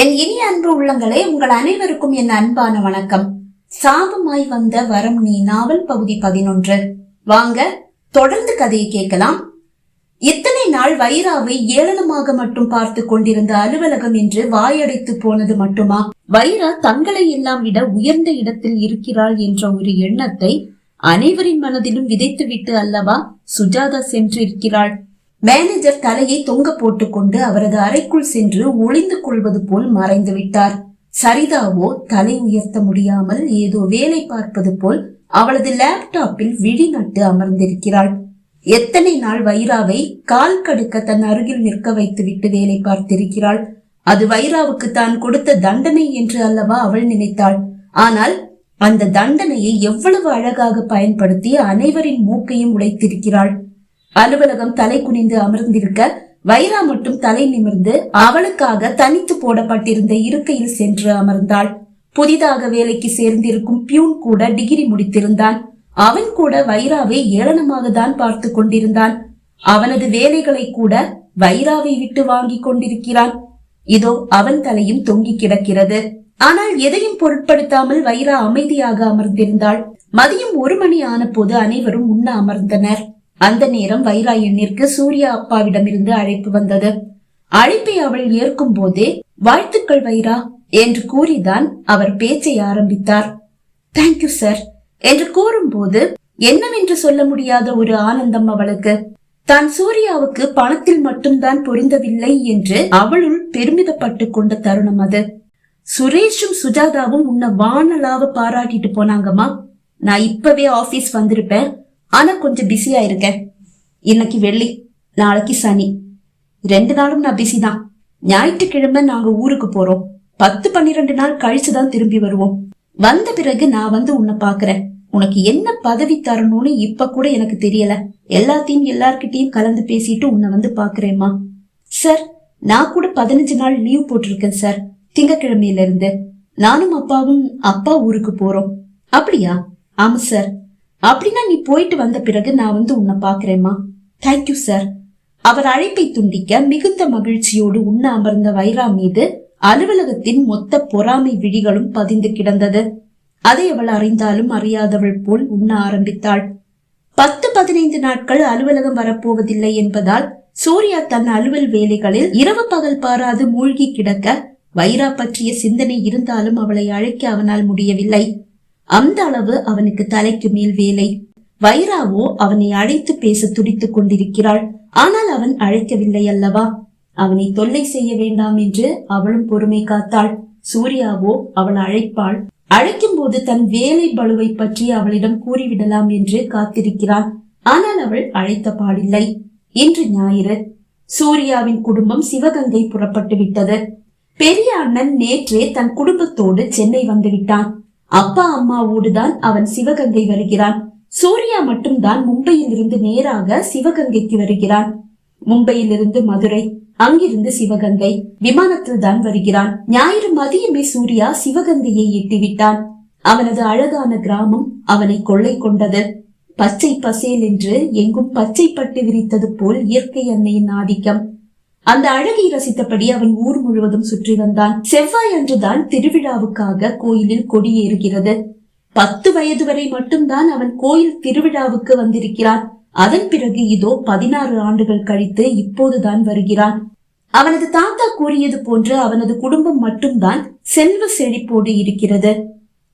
என் இனிய அன்பு உள்ளங்களே, உங்கள் அனைவருக்கும் என் அன்பான வணக்கம். சாபமாய் வந்த வரம் நீ நாவல் பகுதி 11. வாங்க தொடர்ந்து கதையை கேட்கலாம். இத்தனை நாள் வைராவை ஏளனமாக மட்டும் பார்த்து கொண்டிருந்த அலுவலகம் என்று வாயடைத்து போனது மட்டுமா? வைரா தங்களை எல்லாம் விட உயர்ந்த இடத்தில் இருக்கிறாள் என்ற ஒரு எண்ணத்தை அனைவரின் மனதிலும் விதைத்துவிட்டு அல்லவா சுஜாதா சென்றிருக்கிறாள். மேனேஜர் தலையை தொங்க போட்டுக்கொண்டு அவரது அறைக்குள் சென்று ஒளிந்து கொள்வது போல் மறைந்து விட்டார். சரிதாவோ தலை உயர்த்த முடியாமல் ஏதோ வேலை பார்ப்பது போல் அவளது லேப்டாப்பில் விழி நட்டு அமர்ந்திருக்கிறாள். எத்தனை நாள் வைராவை கால் கடுக்க தன் அருகில் நிற்க வைத்து விட்டு வேலை பார்த்திருக்கிறாள். அது வைராவுக்கு தான் கொடுத்த தண்டனை என்று அல்லவா அவள் நினைத்தாள். ஆனால் அந்த தண்டனையை எவ்வளவு அழகாக பயன்படுத்தி அனைவரின் மூக்கையும் உடைத்திருக்கிறாள். அலுவலகம் தலை குனிந்து அமர்ந்திருக்க வைரா மட்டும் தலை நிமிர்ந்து அவளுக்காக தனித்து போடப்பட்டிருந்த இருக்கையில் சென்று அமர்ந்தாள். புதிதாக வேலைக்கு சேர்ந்திருக்கும் பியூன் கூட டிகிரி முடித்திருந்தான். அவன் கூட வைராவை ஏளனமாக தான் பார்த்து கொண்டிருந்தான். அவனது வேலைகளை கூட வைராவை விட்டு வாங்கி கொண்டிருக்கிறான். இதோ அவன் தலையும் தொங்கி கிடக்கிறது. ஆனால் எதையும் பொருட்படுத்தாமல் வைரா அமைதியாக அமர்ந்திருந்தாள். மதியம் 1 மணி ஆன போது அனைவரும் உண்ண அமர்ந்தனர். அந்த நேரம் வைரா எண்ணிற்கு சூர்யா அப்பாவிடமிருந்து அழைப்பு வந்தது. அழைப்பை அவள் ஏற்கும் போதே வாழ்த்துக்கள் வைரா என்று கூறிதான் அவர் பேச்சை ஆரம்பித்தார். தேங்க்யூ சார் என்று கூறும்போது என்னவென்று சொல்ல முடியாத ஒரு ஆனந்தம் அவளுக்கு. தான் சூர்யாவுக்கு பணத்தில் மட்டும்தான் பொருந்தவில்லை என்று அவளுள் பெருமிதப்பட்டு கொண்ட தருணம் அது. சுரேஷும் சுஜாதாவும் உன்னை வானலாவ பாராட்டிட்டு போனாங்கம்மா. நான் இப்பவே ஆபீஸ் வந்திருப்பேன், ஆனா கொஞ்சம் பிஸியா இருக்கேன். இன்னைக்கு வெள்ளி, நாளைக்கு சனி, 2 நாளும் நான் பிஸி தான். ஞாயிற்றுக்கிழமை நாங்க ஊருக்கு போறோம். 10-12 நாள் கழிச்சுதான் திரும்பி வருவோம். வந்த பிறகு நான் வந்து உன்னை பாக்குறேன். உனக்கு என்ன பதவி தரணும்னு இப்ப கூட எனக்கு தெரியல. எல்லாத்தையும் எல்லார்கிட்டையும் கலந்து பேசிட்டு உன்னை வந்து பாக்குறேம்மா. சார், நான் கூட 15 நாள் லீவ் போட்டிருக்கேன் சார். திங்கக்கிழமையில இருந்து நானும் அப்பாவும் அப்பா ஊருக்கு போறோம். அப்படியா? ஆமா சார். அப்படின்னா நீ போயிட்டு வந்த பிறகு நான் வந்து உன்னை பாக்குறேம்மா. Thank you sir. அவர் அழைப்பை துண்டிக்க மிகுந்த மகிழ்ச்சியோடு உண்ண அமர்ந்த வைரா மீது அலுவலகத்தின் மொத்த பொறாமை விழிகளும் பதிந்து கிடந்தது. அதை அவள் அறிந்தாலும் அறியாதவள் போல் உண்ண ஆரம்பித்தாள். 10-15 நாட்கள் அலுவலகம் வரப்போவதில்லை என்பதால் சூர்யா தன் அலுவல் வேலைகளில் இரவு பகல் பாராது மூழ்கி கிடக்க வைரா பற்றிய சிந்தனை இருந்தாலும் அவளை அழைக்க அவனால் முடியவில்லை. அந்த அளவு அவனுக்கு தலைக்கு மேல் வேலை. வைராவோ அவனை அழைத்து பேச துடித்துக் கொண்டிருக்கிறாள். ஆனால் அவன் அழைக்கவில்லை அல்லவா. அவனை தொல்லை செய்ய வேண்டாம் என்று அவளும் பொறுமை காத்தாள். சூர்யாவோ அவள் அழைப்பாள். அழைக்கும் போது தன் வேலை பளுவை பற்றி அவளிடம் கூறிவிடலாம் என்று காத்திருக்கிறான். ஆனால் அவள் அழைத்த பாடில்லை. இன்று ஞாயிறு. சூர்யாவின் குடும்பம் சிவகங்கை புறப்பட்டு விட்டது. பெரிய அண்ணன் நேற்றே தன் குடும்பத்தோடு சென்னை வந்து விட்டான். அப்பா அம்மாவோடுதான் அவன் சிவகங்கை வருகிறான். சூர்யா மட்டும்தான் மும்பையில் இருந்து நேராக சிவகங்கைக்கு வருகிறான். மும்பையில் இருந்து மதுரை, அங்கிருந்து சிவகங்கை விமானத்தில் தான் வருகிறான். ஞாயிறு மதியமே சூர்யா சிவகங்கையை எட்டிவிட்டான். அவனது அழகான கிராமம் அவனை கொள்ளை கொண்டது. பச்சை பசேல் என்று எங்கும் பச்சை பட்டு விரித்தது போல் இயற்கை அன்னையின் ஆதிக்கம். அந்த அழகை ரசித்தபடி அவன் ஊர் முழுவதும் சுற்றி வந்தான். செவ்வாய் அன்றுதான் திருவிழாவுக்காக கோயிலில் கொடியேறுகிறது. 10 வயது வரை மட்டும்தான் அவன் கோயில் திருவிழாவுக்கு வந்திருக்கிறான். அதன் பிறகு இதோ 16 ஆண்டுகள் கழித்து இப்போதுதான் வருகிறான். அவனது தாத்தா கூறியது போன்று அவனது குடும்பம் மட்டும்தான் செல்வ செழிப்போடு இருக்கிறது.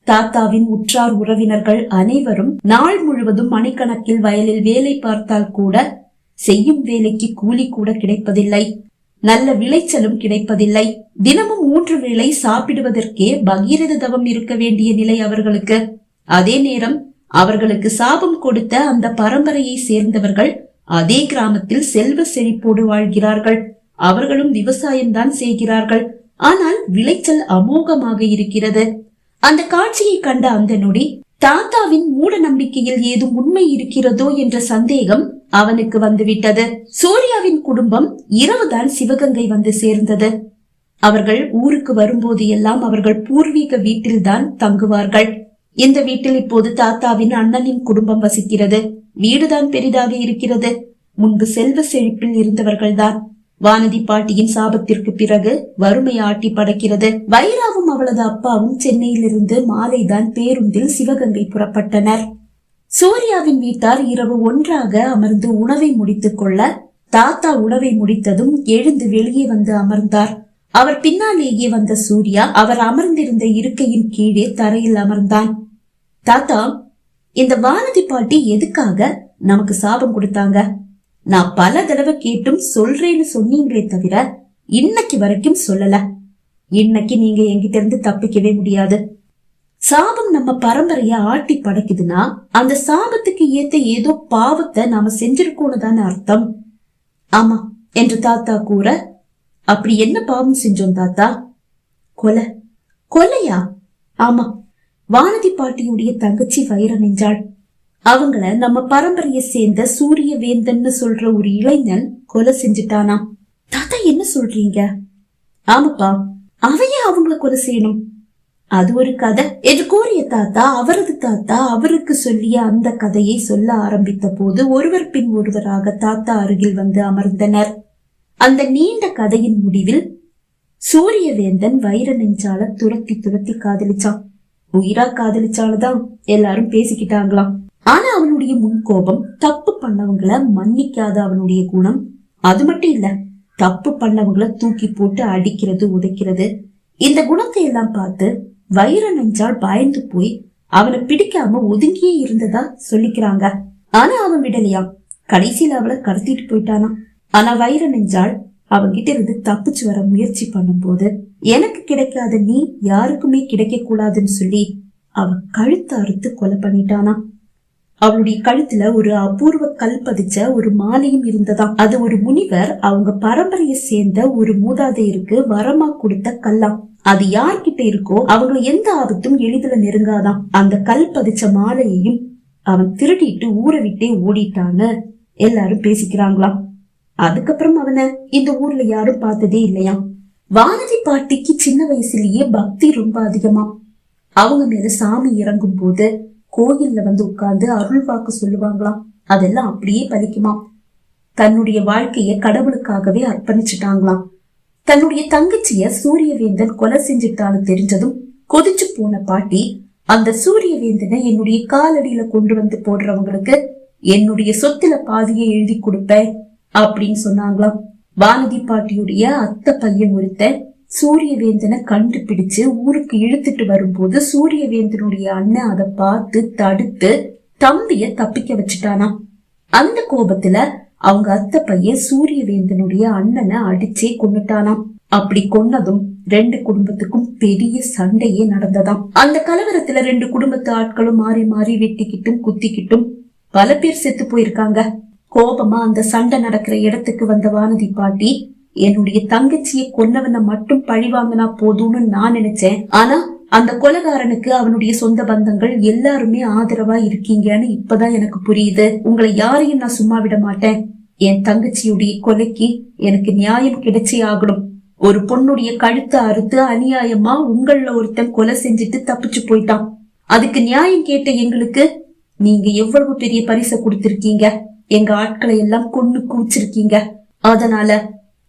தாத்தாவின் உற்றார் உறவினர்கள் அனைவரும் நாள் முழுவதும் மணிக்கணக்கில் வயலில் வேலை பார்த்தால் கூட செய்யும் வேலைக்கு கூலி கூட கிடைப்பதில்லை. நல்ல விளைச்சலும் கிடைப்பதில்லை. தினமும் 3 வேளை சாப்பிடுவதற்கே பகீரத தவம் இருக்க வேண்டிய நிலை அவர்களுக்கு. அதே நேரம் அவர்களுக்கு சாபம் கொடுத்த அந்த பரம்பரையை சேர்ந்தவர்கள் அதே கிராமத்தில் செல்வ செழிப்போடு வாழ்கிறார்கள். அவர்களும் விவசாயம்தான் செய்கிறார்கள். ஆனால் விளைச்சல் அமோகமாக இருக்கிறது. அந்த காட்சியை கண்ட அந்த நொடி தாத்தாவின் மூட நம்பிக்கையில் ஏதும் உண்மை இருக்கிறதோ என்ற சந்தேகம் அவனுக்கு வந்துவிட்டது. சூர்யாவின் குடும்பம் இரவுதான் சிவகங்கை வந்து சேர்ந்தது. அவர்கள் ஊருக்கு வரும்போது எல்லாம் அவர்கள் பூர்வீக வீட்டில்தான் தங்குவார்கள். இந்த வீட்டில் இப்போது தாத்தாவின் அண்ணனின் குடும்பம் வசிக்கிறது. வீடுதான் பெரிதாக இருக்கிறது. முன்பு செல்வ செழிப்பில் இருந்தவர்கள்தான். வானதி பாட்டியின் சாபத்திற்கு பிறகு வறுமை ஆட்டி படைக்கிறது. வைராவும் அவளது அப்பாவும் சென்னையிலிருந்து மாலைதான் பேருந்தில் சிவகங்கை புறப்பட்டனர். சூர்யாவின் வீட்டார் இரவு ஒன்றாக அமர்ந்து உணவை முடித்துக் கொள்ள தாத்தா உணவை முடித்ததும் எழுந்து வெளியே வந்து அமர்ந்தார். அவர் பின்னாலேயே வந்த சூர்யா அவர் அமர்ந்திருந்த இருக்கையின் கீழே தரையில் அமர்ந்தான். தாத்தா, இந்த வானதி பாட்டி எதுக்காக நமக்கு சாபம் கொடுத்தாங்க? நான் பல தடவை கேட்டும் சொல்றேன்னு சொன்னீங்களே தவிர இன்னைக்கு வரைக்கும் சொல்லல. இன்னைக்கு நீங்க என்கிட்ட இருந்து தப்பிக்கவே முடியாது. சாபம் நம்ம பரம்பரைய ஆட்டி படைக்குதுன்னா அந்த சாபத்துக்கு ஏத்த ஏதோ பாவத்தை நாம செஞ்சிருக்கோன்னு தானே அர்த்தம். ஆமா என்று தாத்தா கூற, அப்படி என்ன பாவம் செஞ்சோம் தாத்தா? கொலை. கொலையா? ஆமா, வானதி பாட்டியுடைய தங்கச்சி வைர நெஞ்சாள். அவங்கள நம்ம பரம்பரையை சேர்ந்த சூரிய வேந்தன்னு சொல்ற ஒரு இளைஞன் கொலை செஞ்சுட்டானா? தாத்தா என்ன சொல்றீங்க? ஆமாப்பா, அவைய அவங்கள கொலை செய்யணும். அது ஒரு கதை என்று கூறிய தாத்தா அவரது தாத்தா அவருக்கு சொல்லிய அந்த கதையை சொல்ல ஆரம்பித்த போது ஒருவர் பின் ஒருவராக தாத்தா அருகில் வந்து அமர்ந்தனர். அந்த நீண்ட கதையின் முடிவில் சூரிய வேந்தன் வைர நெஞ்சால துரத்தி துரத்தி காதலிச்சான். உயிரா காதலிச்சாலதான் எல்லாரும் பேசிக்கிட்டாங்களாம். ஆனா அவனுடைய முன்கோபம், தப்பு பண்ணவங்களை மன்னிக்காத அவனுடைய குணம், அது மட்டும் இல்ல தப்பு பண்ணவங்களை தூக்கி போட்டு அடிக்கிறது உதைக்கிறது, இந்த குணத்தை எல்லாம் பார்த்து வைர நெஞ்சால் பயந்து போய் அவனை பிடிக்காம ஒதுங்கியே இருந்ததா சொல்லிக்கிறாங்க. ஆனா அவன் விடலையாம். கடைசியில அவளை கடத்திட்டு போயிட்டானா. ஆனா வைர நெஞ்சால் அவன்கிட்ட இருந்து தப்பிச்சு வர முயற்சி பண்ணும் போது, எனக்கு கிடைக்காத நீ யாருக்குமே கிடைக்க கூடாதுன்னு சொல்லி அவ கழுத்தை அறுத்து கொலை பண்ணிட்டானா. அவளுடைய கழுத்துல ஒரு அபூர்வ கல் பதிச்ச ஒரு மாலையும் இருந்ததாம். அது ஒரு முனிவர் அவங்க பரம்பரையை சேர்ந்த ஒரு மூதாதையருக்கு வரமா கொடுத்த கல்லாம். அது யார்கிட்ட இருக்கோ அவங்க எந்த ஆபத்தும் எளிதில நெருங்காதான். அந்த கல் பதிச்ச மாலையையும் அவன் திருடிட்டு ஊரை விட்டே ஓடிட்டான்னு எல்லாரும் பேசிக்கிறாங்களாம். அதுக்கப்புறம் அவனை இந்த ஊர்ல யாரும் பார்த்ததே இல்லையாம். வானதி பாட்டிக்கு சின்ன வயசுலயே பக்தி ரொம்ப அதிகமா. அவங்க மேல சாமி இறங்கும் போது கோயில்ல வந்து உட்கார்ந்து அருள் வாக்கு சொல்லுவாங்களாம். அதெல்லாம் அப்படியே பலிக்குமா. தன்னுடைய வாழ்க்கைய கடவுளுக்காகவே அர்ப்பணிச்சுட்டாங்களாம். தன்னுடைய தங்கச்சிய சூரியவேந்தன் கொலை செஞ்சுட்டான்னு தெரிஞ்சதும் கொதிச்சு போன பாட்டி, அந்த சூரியவேந்தனை என்னுடைய காலடியில கொண்டு வந்து போடுறவங்களுக்கு என்னுடைய சொத்துல பாதியை எழுதி கொடுப்பேன் அப்படின்னு சொன்னாங்களாம். வானதி பாட்டியுடைய அத்தை பையன் ஒருத்தன் சூரியவேந்தனை கண்டுபிடிச்சு ஊருக்கு இழுத்துட்டு வரும்போது சூரியவேந்தனுடைய அண்ணன் அதை பார்த்து தடுத்து தம்பிய தப்பிக்க வச்சுட்டானா. அந்த கோபத்துல அவங்க அத்தை பையன் சூரியவேந்தனுடைய அண்ணனை அடிச்சே கொன்னுட்டானாம். அப்படி கொன்னதும் 2 குடும்பத்துக்கும் பெரிய சண்டையே நடந்ததாம். அந்த கலவரத்துல 2 குடும்பத்து ஆட்களும் மாறி மாறி வெட்டிக்கிட்டும் குத்திக்கிட்டும் பல பேர் செத்து போயிருக்காங்க. கோபமா அந்த சண்டை நடக்கிற இடத்துக்கு வந்த வானதி பாட்டி, என்னுடைய தங்கச்சியை கொன்னவனை மட்டும் பழி வாங்கினா போதும்னு நான் நினைச்சேன். ஆனா அந்த கொலைகாரனுக்கு அவனுடைய சொந்த பந்தங்கள் எல்லாருமே ஆதரவா இருக்கீங்கன்னு இப்பதான் எனக்கு புரியுது. உங்களை யாரையும் நான் சும்மா விட மாட்டேன். என் தங்கச்சியுடைய கொலைக்கு எனக்கு நியாயம் கிடைச்சே ஆகணும். ஒரு பொண்ணுடைய கழுத்தை அறுத்து அநியாயமா உங்கள ஒருத்தன் கொலை செஞ்சுட்டு தப்பிச்சு போயிட்டான். அதுக்கு நியாயம் கேட்ட எங்களுக்கு நீங்க எவ்வளவு பெரிய பரிசை கொடுத்திருக்கீங்க. எங்க ஆட்களை எல்லாம் கொன்னு கூச்சிருக்கீங்க. அதனால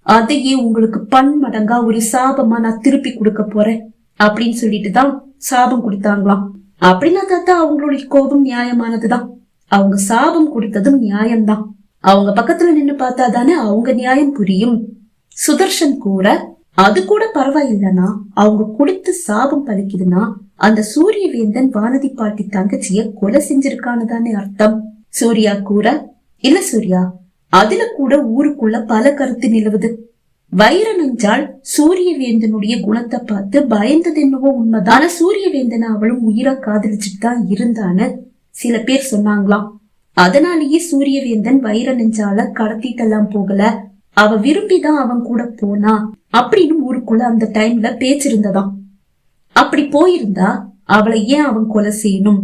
அதையே உங்களுக்கு பன்மடங்கா ஒரு சாபமா நான் திருப்பி கொடுக்க போறேன் அப்படின்னு சொல்லிட்டுதான் சாபம் கொடுத்தாங்களாம். அப்படின்னா தாத்தா அவங்களுடைய கோபம் நியாயமானதுதான். அவங்க சாபம் கொடுத்ததும் நியாயம்தான். அவங்க பக்கத்துல நின்னு பார்த்தா தானே அவங்க நியாயம் புரியும். சுதர்ஷன் கூற, அது கூட பரவாயில்லனா அவங்க கொடுத்த சாபம் பலிக்குதுன்னா அந்த சூரியவேந்தன் வானதி பாட்டி தங்கச்சிய கொலை செஞ்சிருக்கான்னு தானே அர்த்தம். சூர்யா கூற, இல்ல சூர்யா, அதுல கூட ஊருக்குள்ள பல கருத்து நிலவுது. வைர நெஞ்சால் சூரியவேந்தனுடைய குணத்தை பார்த்து பயந்தது என்னவோ உண்மைதான். சூரியவேந்தனை அவளும் உயிரா காதலிச்சுட்டு தான் இருந்தான்னு சில பேர் சொன்னாங்களாம். அதனாலேயே சூரியவேந்தன் வைர நெஞ்சால கடத்திட்டெல்லாம் போகல, அவ விரும்பிதான் அவன் கூட போனா அப்படின்னு ஊருக்குள்ள அந்த டைம்ல பேச்சிருந்ததாம். அப்படி போயிருந்தா அவளை ஏன் அவன் கொலை செய்யணும்?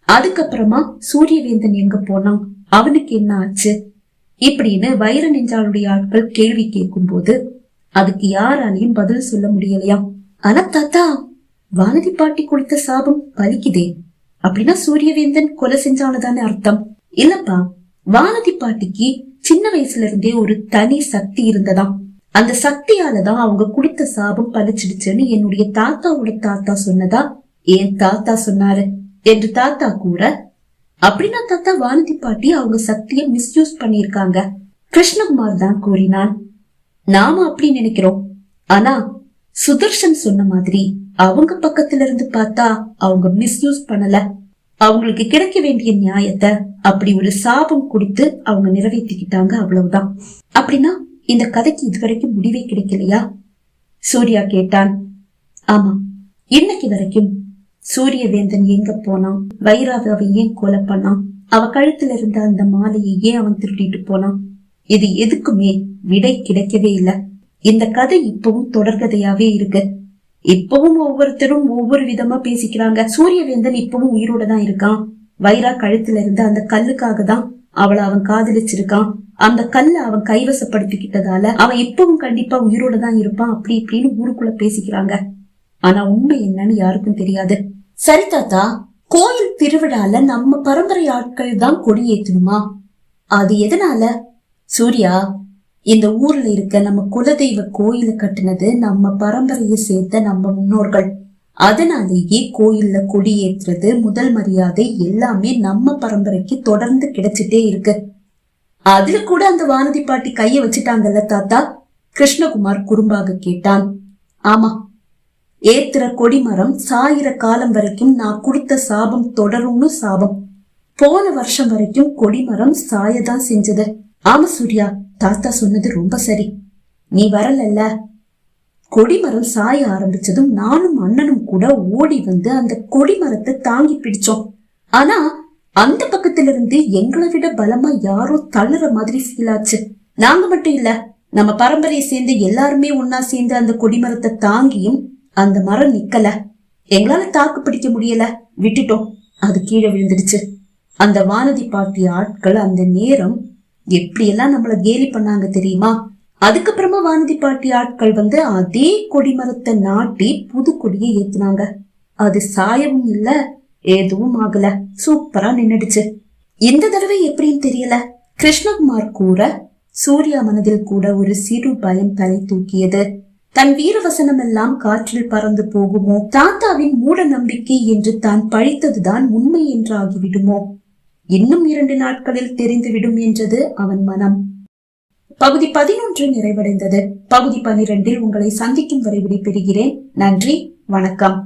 அதுக்கப்புறமா சூரியவேந்தன் எங்க போனான், அவனுக்கு என்ன ஆச்சு இப்படின்னு வைர நெஞ்சாளுடைய ஆட்கள் கேள்வி கேட்கும் போது அதுக்கு யாராலையும் பதில் சொல்ல முடியலையாம். ஆனா தாத்தா, வானதி பாட்டி கொடுத்த சாபம் பலிக்குதே, அப்படின்னா சூரியவேந்தன் கொலை செஞ்சானதானே அர்த்தம். இல்லப்பா, வானதி பாட்டிக்கு சின்ன வயசுல இருந்தே ஒரு தனி சக்தி இருந்ததாம். அந்த சக்தியாலதான் அவங்க கொடுத்த சாபம் பலிச்சிடுச்சுன்னு என்னுடைய தாத்தாவோட தாத்தா சொன்னதா என் தாத்தா சொன்னாரு என்று தாத்தா கூற, அப்படின்னா தாத்தா வானதி பாட்டி அவங்க சக்தியை மிஸ்யூஸ் பண்ணிருக்காங்க கிருஷ்ணகுமார் தான் கூறினான். நாம அப்படி நினைக்கிறோம், ஆனா சுதர்ஷன் சொன்ன மாதிரி அவங்க பக்கத்துல இருந்து பார்த்தா அவங்க மிஸ்யூஸ் பண்ணல. அவங்களுக்கு கிடைக்க வேண்டிய நியாயத்தை அப்படி ஒரு சாபம் கொடுத்து அவங்க நிறைவேற்றிக்கிட்டாங்க, அவ்வளவுதான். அப்படின்னா இந்த கதைக்கு இதுவரைக்கும் முடிவே கிடைக்கலையா? சூர்யா கேட்டான். ஆமா, இன்னைக்கு வரைக்கும் சூரியவேந்தன் எங்க போனான், வைராவை ஏன் கொலை பண்ணான், அவ கழுத்துல இருந்த அந்த மாலையை ஏன் அவன் திருட்டிட்டு போனான், இது எதுக்குமே விடை கிடைக்கவே இல்ல. இந்த கதை இப்பவும் தொடர்கதையாவே இருக்கு. இப்பவும் ஒவ்வொருத்தரும் ஒவ்வொரு விதமா பேசிக்கிறாங்க. சூரியவேந்தன் இப்பவும் உயிரோட தான் இருக்கான். வைரா கழுத்துல இருந்த அந்த கல்லுக்காக தான் அவளை அவன் காதலிச்சிருக்கான். அந்த கல்ல அவன் கைவசப்படுத்திக்கிட்டதால அவன் இப்பவும் கண்டிப்பா உயிரோட தான் இருப்பான், அப்படி இப்படின்னு ஊருக்குள்ள பேசிக்கிறாங்க. ஆனா உண்மை என்னன்னு யாருக்கும் தெரியாது. சரி தாத்தா, கோயில் திருவிழால நம்ம பரம்பரை ஆட்கள் தான் கொடி ஏத்தணுமா? அது எதனால? சூர்யா, இந்த ஊர்ல இருக்க நம்ம குலதெய்வ கோயில கட்டினது நம்ம பரம்பரையை சேர்த்த நம்ம முன்னோர்கள். அதனாலேயே கோயில்ல கொடி ஏற்றுறது, முதல் மரியாதை எல்லாமே நம்ம பரம்பரைக்கு தொடர்ந்து கிடைச்சிட்டே இருக்கு. அதுல கூட அந்த வானதி பாட்டி கைய வச்சுட்டாங்கல்ல தாத்தா? கிருஷ்ணகுமார் குறும்பாக கேட்டான். ஆமா, ஏத்துற கொடிமரம் சாயிர காலம் வரைக்கும் நான் கொடுத்த சாபம் தொடரும்னு சாபம். போன வருஷம் வரைக்கும் கொடிமரம் சாயதான் செஞ்சது. ஆமா சூர்யா, தாத்தா சொன்னது ரொம்ப சரி. நீ வரலல்ல, கொடிமரம் சாய ஆரம்பிச்சதும் நானும் அண்ணனும் கூட ஓடி வந்து அந்த கொடிமரத்தை தாங்கி பிடிச்சோம். ஆனா அந்த பக்கத்துல இருந்து எங்களை விட பலமா யாரோ தள்ளுற மாதிரி ஃபீல் ஆச்சு. நாங்க மட்டும் இல்ல, நம்ம பரம்பரையை சேர்ந்து எல்லாருமே ஒன்னா சேர்ந்து அந்த கொடிமரத்தை தாங்கியும் அந்த மரம் நிக்கல. எங்களால தாக்கு பிடிக்க முடியல, விட்டுட்டோம். அது கீழே விழுந்துடுச்சு. அந்த வானதி பாட்டி ஆட்கள் அந்த நேரம் எப்படி எல்லாம் நம்மள கேலி பண்ணாங்க தெரியுமா? அதுக்கப்புறமா வானதி பாட்டி ஆட்கள் வந்து அதே கொடிமரத்தை நாட்டி புது கொடியை ஏத்துனாங்க. அது சாயவும் இல்ல, எதுவும் ஆகல, சூப்பரா நின்னுடுச்சு. இந்த தடவை எப்படின்னு தெரியல. கிருஷ்ணகுமார் கூற சூர்யா மனதில் கூட ஒரு சிறு பயம் தலை தூக்கியது. தன் வீரவசனம் எல்லாம் காற்றில் பறந்து போகுமோ, தாத்தாவின் மூட நம்பிக்கை என்று தான் பழித்ததுதான் உண்மை என்று ஆகிவிடுமோ, இன்னும் 2 நாட்களில் தெரிந்துவிடும் என்றது அவன் மனம். பகுதி 11 நிறைவடைந்தது. பகுதி 12 உங்களை சந்திக்கும் வரை விடைபெறுகிறேன். நன்றி, வணக்கம்.